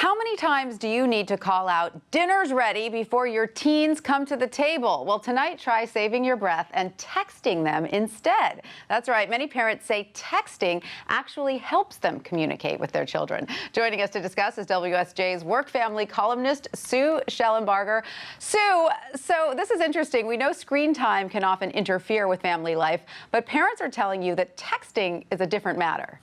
How many times do you need to call out, "Dinner's ready," before your teens come to the table? Well, tonight, try saving your breath and texting them instead. That's right. Many parents say texting actually helps them communicate with their children. Joining us to discuss is WSJ's work family columnist, Sue Shellenbarger. Sue, so this is interesting. We know screen time can often interfere with family life, but parents are telling you that texting is a different matter.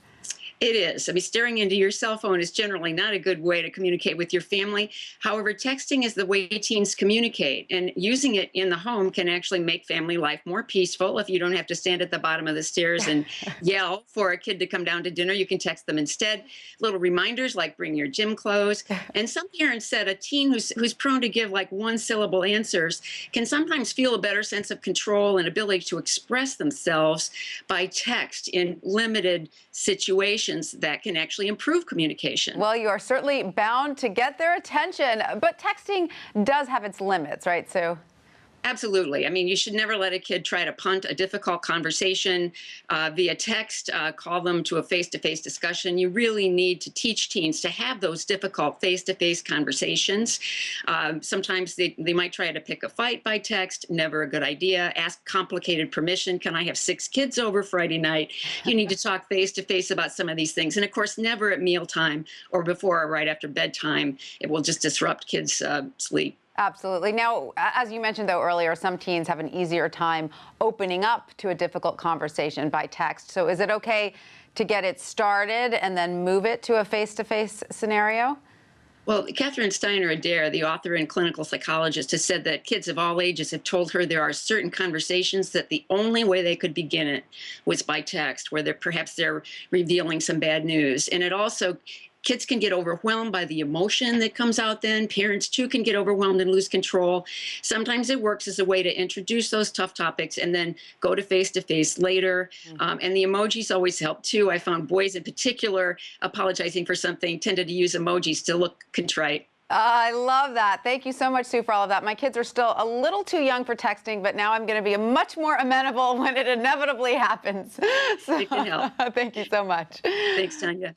It is. I mean, staring into your cell phone is generally not a good way to communicate with your family. However, texting is the way teens communicate, and using it in the home can actually make family life more peaceful. If you don't have to stand at the bottom of the stairs and yell for a kid to come down to dinner, you can text them instead. Little reminders like bring your gym clothes. And some parents said a teen who's prone to give like one-syllable answers can sometimes feel a better sense of control and ability to express themselves by text in limited situations that can actually improve communication. Well, you are certainly bound to get their attention, but texting does have its limits, right, Sue? Absolutely. I mean, you should never let a kid try to punt a difficult conversation via text, call them to a face-to-face discussion. You really need to teach teens to have those difficult face-to-face conversations. Sometimes they might try to pick a fight by text. Never a good idea. Ask complicated permission. Can I have 6 kids over Friday night? You need to talk face-to-face about some of these things. And of course, never at mealtime or before or right after bedtime. It will just disrupt kids' sleep. Absolutely. Now, as you mentioned, though, earlier, some teens have an easier time opening up to a difficult conversation by text. So is it okay to get it started and then move it to a face-to-face scenario? Well, Catherine Steiner-Adair, the author and clinical psychologist, has said that kids of all ages have told her there are certain conversations that the only way they could begin it was by text, where perhaps they're revealing some bad news. And it also kids can get overwhelmed by the emotion that comes out then. Parents, too, can get overwhelmed and lose control. Sometimes it works as a way to introduce those tough topics and then go to face later. And the emojis always help, too. I found boys in particular apologizing for something tended to use emojis to look contrite. I love that. Thank you so much, Sue, for all of that. My kids are still a little too young for texting, but now I'm going to be much more amenable when it inevitably happens. So, It can help. thank you so much. Thanks, Tanya.